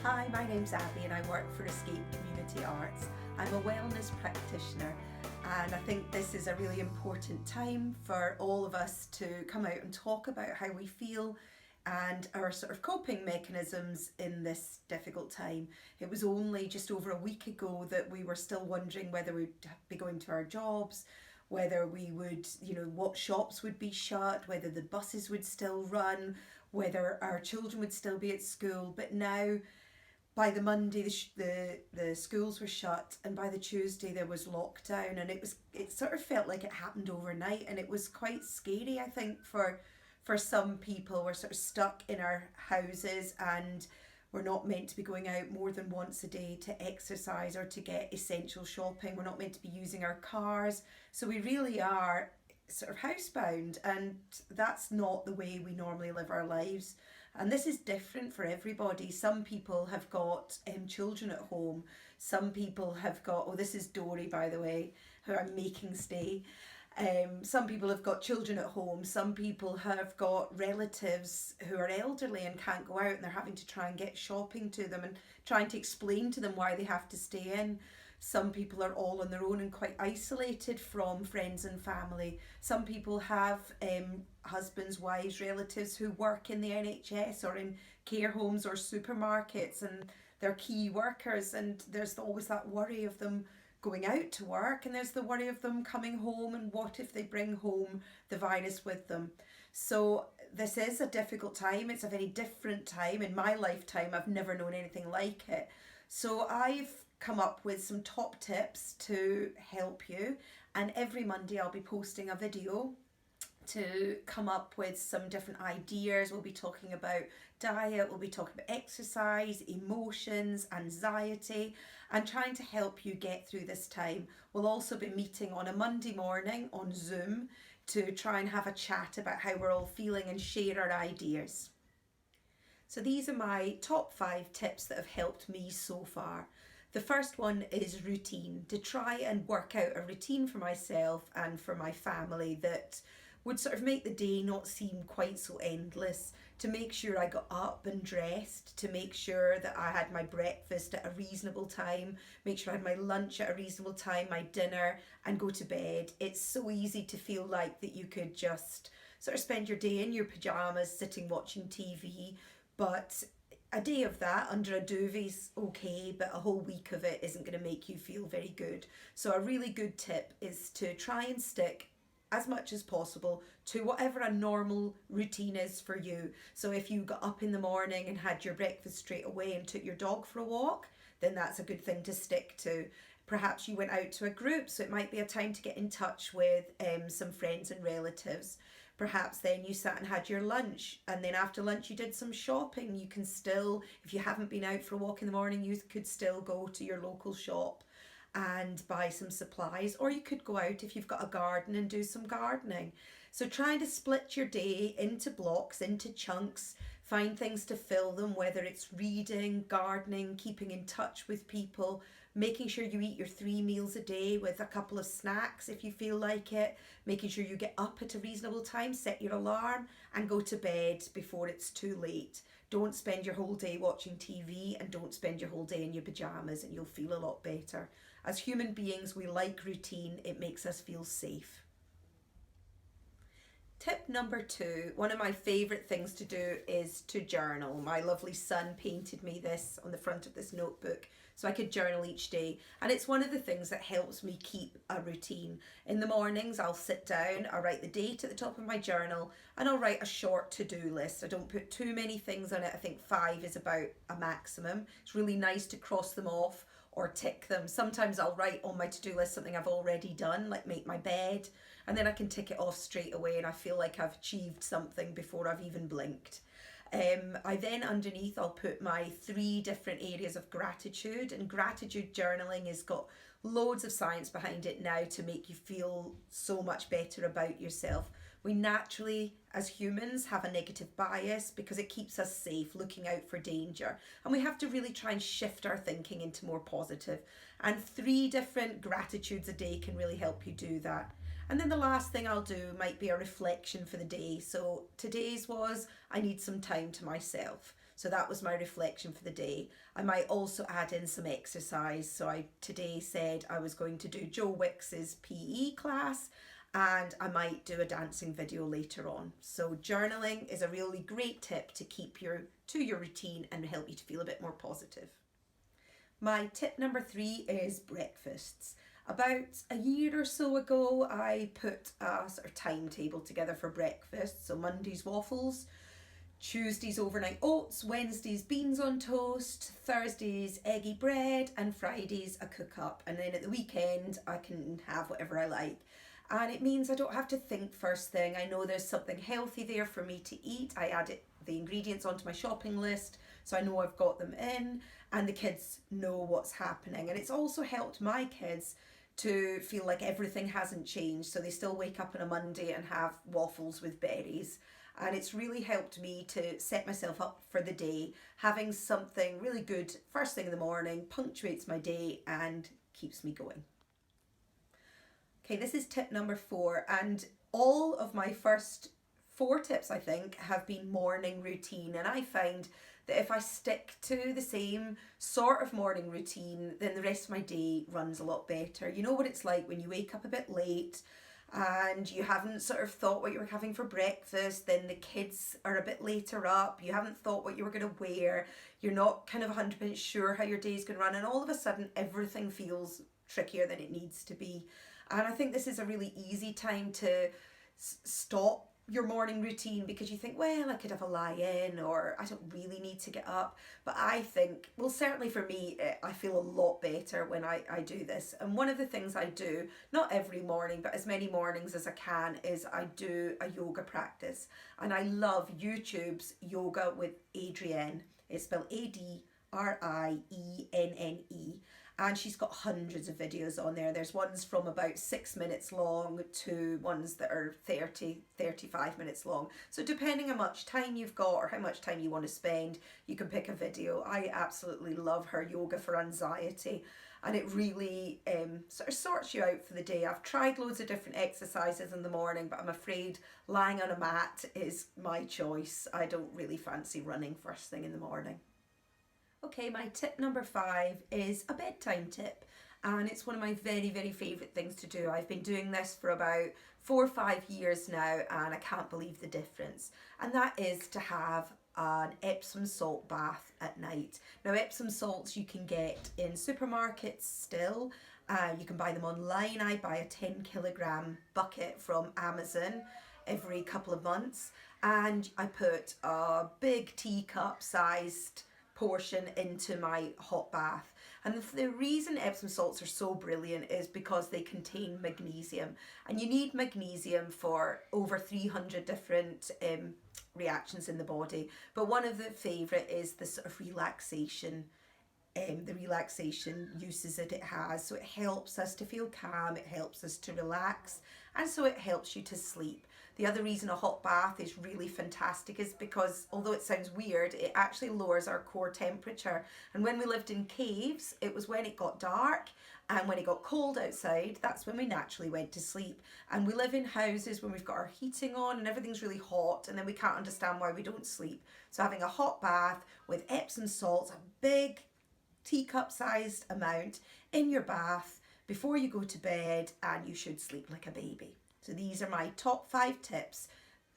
Hi, my name's Abbie and I work for Escape Community Arts. I'm a wellness practitioner and I think this is a really important time for all of us to come out and talk about how we feel and our sort of coping mechanisms in this difficult time. It was only just over a week ago that we were still wondering whether we'd be going to our jobs, whether we would, what shops would be shut, whether the buses would still run, whether our children would still be at school. But now, by the Monday, the schools were shut, and by the Tuesday there was lockdown, and it sort of felt like it happened overnight, and it was quite scary. I think for some people, we're sort of stuck in our houses, and we're not meant to be going out more than once a day to exercise or to get essential shopping. We're not meant to be using our cars, so we really are sort of housebound, and that's not the way we normally live our lives. And this is different for everybody. Some people have got children at home. Some people have got, oh, this is Dory, by the way, who I'm making stay. Some people have got children at home. Some people have got relatives who are elderly and can't go out, and they're having to try and get shopping to them and trying to explain to them why they have to stay in. Some people are all on their own and quite isolated from friends and family. Some people have husbands, wives, relatives who work in the NHS or in care homes or supermarkets, and they're key workers, and there's always that worry of them going out to work, and there's the worry of them coming home, and what if they bring home the virus with them. So this is a difficult time. It's a very different time. In my lifetime, I've never known anything like it. So I've come up with some top tips to help you, and every Monday I'll be posting a video to come up with some different ideas. We'll be talking about diet, we'll be talking about exercise, emotions, anxiety, and trying to help you get through this time. We'll also be meeting on a Monday morning on Zoom to try and have a chat about how we're all feeling and share our ideas. So these are my top 5 tips that have helped me so far. The first one is routine, to try and work out a routine for myself and for my family that would sort of make the day not seem quite so endless, to make sure I got up and dressed, to make sure that I had my breakfast at a reasonable time, make sure I had my lunch at a reasonable time, my dinner, and go to bed. It's so easy to feel like that you could just sort of spend your day in your pajamas sitting watching TV, but a day of that under a duvet's okay, but a whole week of it isn't going to make you feel very good. So a really good tip is to try and stick as much as possible to whatever a normal routine is for you. So if you got up in the morning and had your breakfast straight away and took your dog for a walk, then that's a good thing to stick to. Perhaps you went out to a group, so it might be a time to get in touch with some friends and relatives. Perhaps then you sat and had your lunch, and then after lunch you did some shopping. You can still, if you haven't been out for a walk in the morning, you could still go to your local shop and buy some supplies, or you could go out if you've got a garden and do some gardening. So trying to split your day into blocks, into chunks, find things to fill them, whether it's reading, gardening, keeping in touch with people, making sure you eat your 3 meals a day with a couple of snacks if you feel like it, making sure you get up at a reasonable time, set your alarm, and go to bed before it's too late. Don't spend your whole day watching TV, and don't spend your whole day in your pajamas, and you'll feel a lot better. As human beings, we like routine. It makes us feel safe. Tip number 2, one of my favourite things to do is to journal. My lovely son painted me this on the front of this notebook so I could journal each day, and it's one of the things that helps me keep a routine. In the mornings I'll sit down, I'll write the date at the top of my journal, and I'll write a short to-do list. I don't put too many things on it. I think 5 is about a maximum. It's really nice to cross them off or tick them. Sometimes I'll write on my to-do list something I've already done, like make my bed, and then I can tick it off straight away and I feel like I've achieved something before I've even blinked. I then underneath I'll put my 3 different areas of gratitude, and gratitude journaling has got loads of science behind it now to make you feel so much better about yourself. We naturally, as humans, have a negative bias because it keeps us safe, looking out for danger. And we have to really try and shift our thinking into more positive. And 3 different gratitudes a day can really help you do that. And then the last thing I'll do might be a reflection for the day. So today's was, I need some time to myself. So that was my reflection for the day. I might also add in some exercise. So I today said I was going to do Joe Wicks's PE class, and I might do a dancing video later on. So journaling is a really great tip to keep to your routine and help you to feel a bit more positive. My tip number 3 is breakfasts. About a year or so ago, I put a sort of timetable together for breakfast. So Mondays waffles, Tuesdays overnight oats, Wednesdays beans on toast, Thursdays eggy bread, and Fridays a cook up. And then at the weekend I can have whatever I like. And it means I don't have to think first thing. I know there's something healthy there for me to eat. I add the ingredients onto my shopping list, so I know I've got them in, and the kids know what's happening. And it's also helped my kids to feel like everything hasn't changed, so they still wake up on a Monday and have waffles with berries. And it's really helped me to set myself up for the day. Having something really good first thing in the morning punctuates my day and keeps me going. Okay, this is tip number 4, and all of my first 4 tips, I think, have been morning routine, and I find that if I stick to the same sort of morning routine, then the rest of my day runs a lot better. You know what it's like when you wake up a bit late and you haven't sort of thought what you were having for breakfast, then the kids are a bit later up, you haven't thought what you were going to wear, you're not kind of 100% sure how your day's going to run, and all of a sudden everything feels trickier than it needs to be. And I think this is a really easy time to stop your morning routine, because you think, well, I could have a lie in, or I don't really need to get up. But I think, well, certainly for me, I feel a lot better when I do this. And one of the things I do, not every morning, but as many mornings as I can, is I do a yoga practice. And I love YouTube's Yoga with Adrienne. It's spelled Adrienne. And she's got hundreds of videos on there. There's ones from about 6 minutes long to ones that are 35 minutes long. So depending how much time you've got or how much time you want to spend, you can pick a video. I absolutely love her Yoga for Anxiety, and it really sort of sorts you out for the day. I've tried loads of different exercises in the morning, but I'm afraid lying on a mat is my choice. I don't really fancy running first thing in the morning. Okay, my tip number 5 is a bedtime tip, and it's one of my very, very favourite things to do. I've been doing this for about 4 or 5 years now, and I can't believe the difference. And that is to have an Epsom salt bath at night. Now, Epsom salts you can get in supermarkets still. You can buy them online. I buy a 10-kilogram bucket from Amazon every couple of months, and I put a big teacup sized portion into my hot bath. And the reason Epsom salts are so brilliant is because they contain magnesium, and you need magnesium for over 300 different reactions in the body. But one of the favourite is the sort of relaxation uses that it has. So it helps us to feel calm, it helps us to relax, and so it helps you to sleep. The other reason a hot bath is really fantastic is because, although it sounds weird, it actually lowers our core temperature. And when we lived in caves, it was when it got dark and when it got cold outside, that's when we naturally went to sleep. And we live in houses when we've got our heating on and everything's really hot, and then we can't understand why we don't sleep. So having a hot bath with Epsom salts, a big teacup sized amount in your bath before you go to bed, and you should sleep like a baby. So these are my top 5 tips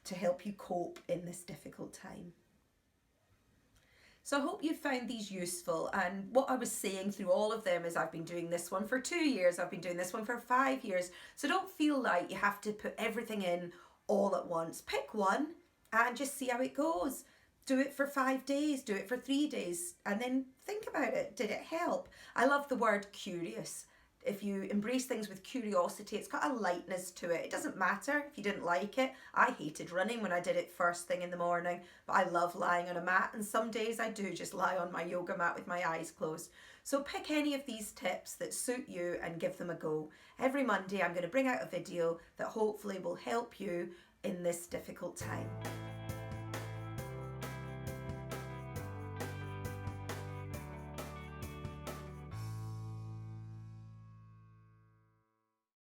to help you cope in this difficult time. So I hope you found these useful, and what I was saying through all of them is I've been doing this one for 2 years, I've been doing this one for 5 years, so don't feel like you have to put everything in all at once. Pick one and just see how it goes. Do it for 5 days, do it for 3 days, and then think about it. Did it help? I love the word curious. If you embrace things with curiosity, it's got a lightness to it. It doesn't matter if you didn't like it. I hated running when I did it first thing in the morning, but I love lying on a mat, and some days I do just lie on my yoga mat with my eyes closed. So pick any of these tips that suit you and give them a go. Every Monday I'm going to bring out a video that hopefully will help you in this difficult time.